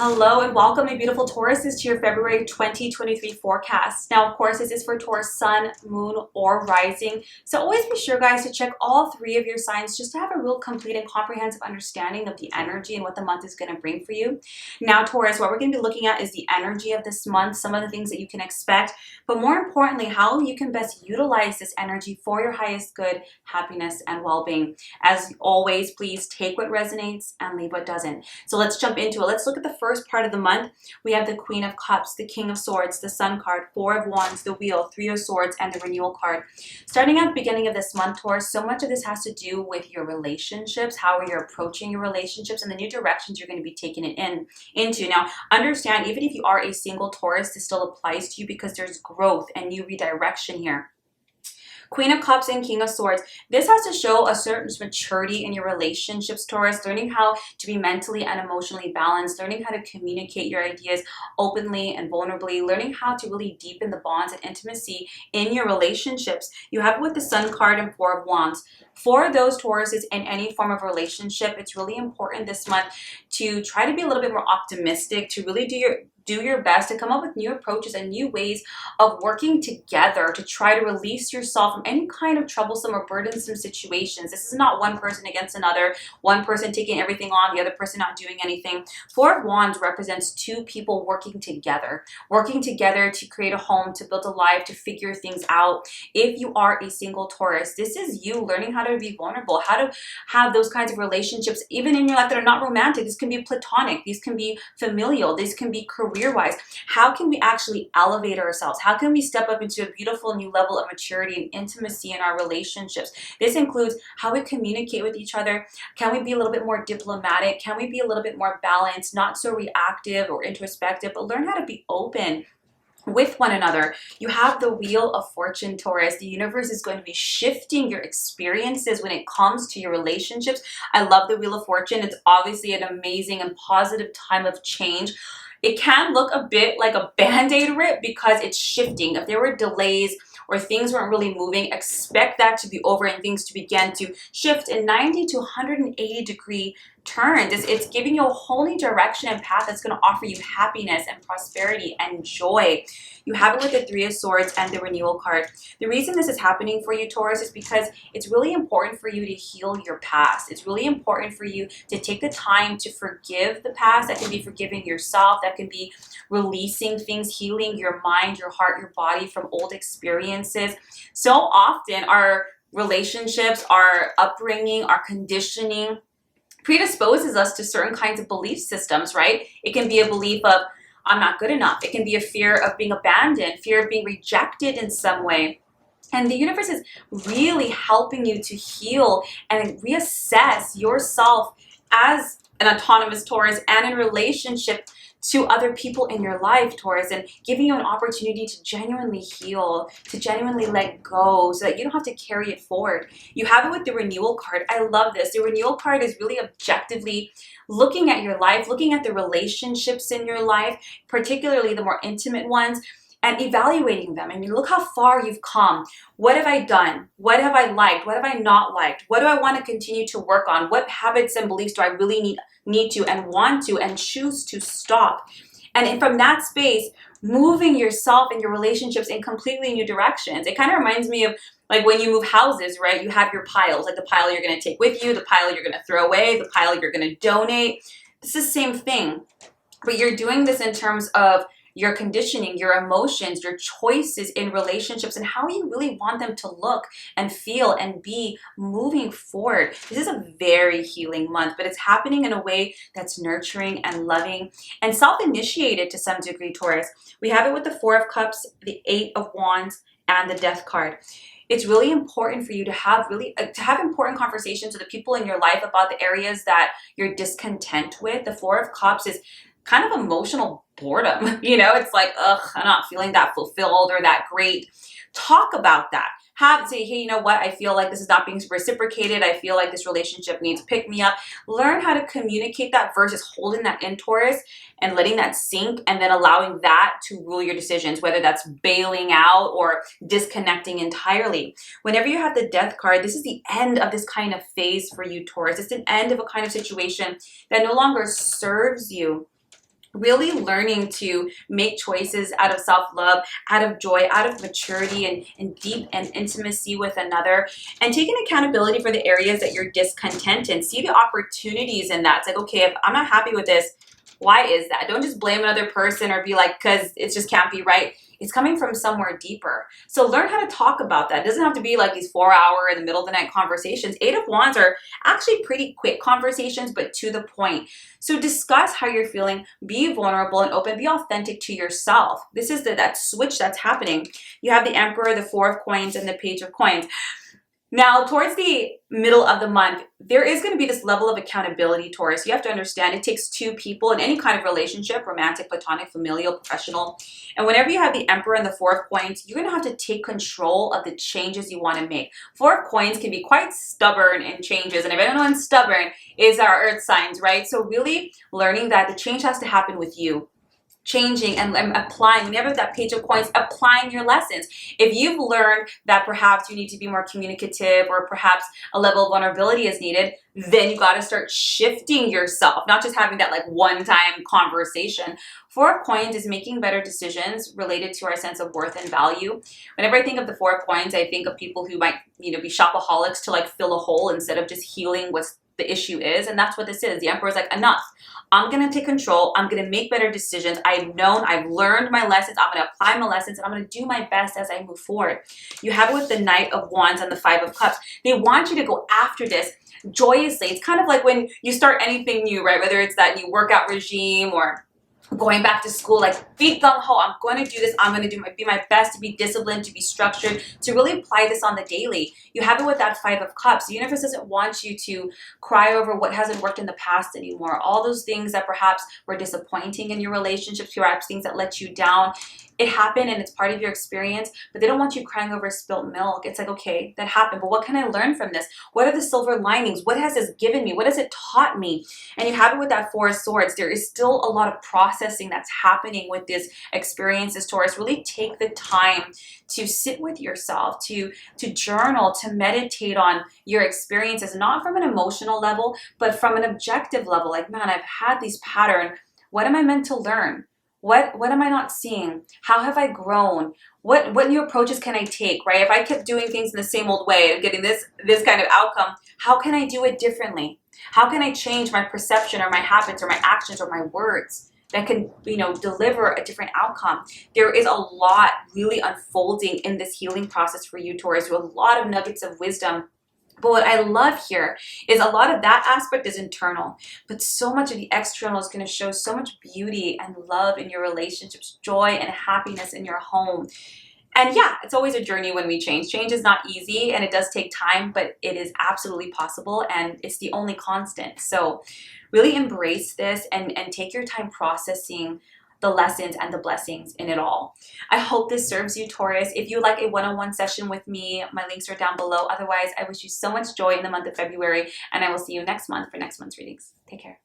Hello and welcome, my beautiful Tauruses, to your February 2023 forecast. Now, of course, this is for Taurus sun, moon, or rising. So always be sure, guys, to check all three of your signs just to have a real complete and comprehensive understanding of the energy and what the month is going to bring for you. Now, Taurus, what we're going to be looking at is the energy of this month, some of the things that you can expect, but more importantly, how you can best utilize this energy for your highest good, happiness, and well-being. As always, please take what resonates and leave what doesn't. So let's jump into it. Let's look at the first part of the month. We have the Queen of Cups, the King of Swords, the Sun card, Four of Wands, the Wheel, Three of Swords, and the Renewal card. Starting at the beginning of this month, Taurus, so much of this has to do with your relationships, how you're approaching your relationships, and the new directions you're going to be taking it into. Now, understand, even if you are a single Taurus, this still applies to you because there's growth and new redirection here. Queen of Cups and King of Swords. This has to show a certain maturity in your relationships, Taurus, learning how to be mentally and emotionally balanced, learning how to communicate your ideas openly and vulnerably, learning how to really deepen the bonds and intimacy in your relationships. You have it with the Sun card and Four of Wands. For those Tauruses in any form of relationship, it's really important this month to try to be a little bit more optimistic, to really do your best to come up with new approaches and new ways of working together to try to release yourself from any kind of troublesome or burdensome situations. This is not one person against another, one person taking everything on, the other person not doing anything. Four of Wands represents two people working together to create a home, to build a life, to figure things out. If you are a single Taurus, this is you learning how to be vulnerable, how to have those kinds of relationships, even in your life, that are not romantic. This can be platonic, these can be familial, these can be career-wise. How can we actually elevate ourselves? How can we step up into a beautiful new level of maturity and intimacy in our relationships? This includes how we communicate with each other. Can we be a little bit more diplomatic? Can we be a little bit more balanced, not so reactive or introspective, but learn how to be open with one another? You have the Wheel of Fortune, Taurus. The universe is going to be shifting your experiences when it comes to your relationships. I love the Wheel of Fortune. It's obviously an amazing and positive time of change. It can look a bit like a band-aid rip because it's shifting. If there were delays or things weren't really moving, expect that to be over and things to begin to shift in 90 to 180 degree turns. It's giving you a whole new direction and path that's going to offer you happiness and prosperity and joy. You have it with the Three of Swords and the Renewal card. The reason this is happening for you, Taurus, is because it's really important for you to heal your past. It's really important for you to take the time to forgive the past. That can be forgiving yourself. That can be releasing things, healing your mind, your heart, your body from old experiences. So often our relationships, our upbringing, our conditioning predisposes us to certain kinds of belief systems, right? It can be a belief of, I'm not good enough. It can be a fear of being abandoned, fear of being rejected in some way. And the universe is really helping you to heal and reassess yourself as an autonomous Taurus and in relationship to other people in your life, Taurus, and giving you an opportunity to genuinely heal, to genuinely let go so that you don't have to carry it forward. You have it with the Renewal card. I love this. The Renewal card is really objectively looking at your life, looking at the relationships in your life, particularly the more intimate ones, and evaluating them. I mean, look how far you've come. What have I done? What have I liked? What have I not liked? What do I want to continue to work on? What habits and beliefs do I really need to and want to and choose to stop? And from that space, moving yourself and your relationships in completely new directions. It kind of reminds me of like when you move houses, right? You have your piles, like the pile you're going to take with you, the pile you're going to throw away, the pile you're going to donate. It's the same thing. But you're doing this in terms of your conditioning, your emotions, your choices in relationships, and how you really want them to look and feel and be moving forward. This is a very healing month, but it's happening in a way that's nurturing and loving and self-initiated to some degree, Taurus. We have it with the Four of Cups, the Eight of Wands, and the Death card. It's really important for you to have important conversations with the people in your life about the areas that you're discontent with. The Four of Cups is kind of emotional boredom. You know, it's like, ugh, I'm not feeling that fulfilled or that great. Talk about that. Say, hey, you know what? I feel like this is not being reciprocated. I feel like this relationship needs to pick me up. Learn how to communicate that versus holding that in, Taurus, and letting that sink and then allowing that to rule your decisions, whether that's bailing out or disconnecting entirely. Whenever you have the Death card, this is the end of this kind of phase for you, Taurus. It's an end of a kind of situation that no longer serves you. really learning to make choices out of self-love, out of joy, out of maturity and deep and intimacy with another, and taking accountability for the areas that you're discontent in. See the opportunities in that. It's like, okay, if I'm not happy with this, why is that? Don't just blame another person or be like, because it just can't be right. It's coming from somewhere deeper. So learn how to talk about that. It doesn't have to be like these 4-hour in the middle of the night conversations. 8 of Wands are actually pretty quick conversations, but to the point. So discuss how you're feeling, be vulnerable and open, be authentic to yourself. This is that switch that's happening. You have the Emperor, the 4 of Coins, and the Page of Coins. Now, towards the middle of the month, there is going to be this level of accountability, Taurus. You have to understand it takes two people in any kind of relationship, romantic, platonic, familial, professional. And whenever you have the Emperor and the 4 of Coins, you're going to have to take control of the changes you want to make. 4 of Coins can be quite stubborn in changes. And if anyone's stubborn, is our earth signs, right? So really learning that the change has to happen with you. Changing and applying, whenever that Page of Coins, applying your lessons. If you've learned that perhaps you need to be more communicative or perhaps a level of vulnerability is needed, then you got to start shifting yourself, not just having that like one-time conversation. 4 of Coins is making better decisions related to our sense of worth and value. Whenever I think of the 4 of Coins, I think of people who might, be shopaholics to like fill a hole instead of just healing what's the issue is. And that's what this is. The Emperor is like, enough. I'm going to take control. I'm going to make better decisions. I've learned my lessons. I'm going to apply my lessons and I'm going to do my best as I move forward. You have it with the Knight of Wands and the 5 of Cups. They want you to go after this joyously. It's kind of like when you start anything new, right? Whether it's that new workout regime or going back to school, like be gung-ho, I'm going to do this, I'm going to be my best to be disciplined, to be structured, to really apply this on the daily. You have it with that 5 of Cups. The universe doesn't want you to cry over what hasn't worked in the past anymore. All those things that perhaps were disappointing in your relationships, perhaps things that let you down. It happened and it's part of your experience, but they don't want you crying over spilt milk. It's like, okay, that happened, but what can I learn from this? What are the silver linings? What has this given me? What has it taught me? And you have it with that 4 of Swords. There is still a lot of processing that's happening with this experiences, Taurus. Really take the time to sit with yourself, to journal, to meditate on your experiences, not from an emotional level, but from an objective level. Like, man, I've had these patterns. What am I meant to learn? What am I not seeing? How have I grown? What new approaches can I take, right? If I kept doing things in the same old way and getting this kind of outcome, how can I do it differently? How can I change my perception or my habits or my actions or my words that can, deliver a different outcome? There is a lot really unfolding in this healing process for you, Taurus, with a lot of nuggets of wisdom. But what I love here is a lot of that aspect is internal, but so much of the external is going to show so much beauty and love in your relationships, joy and happiness in your home. And yeah, it's always a journey when we change. Change is not easy and it does take time, but it is absolutely possible and it's the only constant. So really embrace this and take your time processing the lessons and the blessings in it all. I hope this serves you, Taurus. If you would like a one-on-one session with me, my links are down below. Otherwise, I wish you so much joy in the month of February, and I will see you next month for next month's readings. Take care.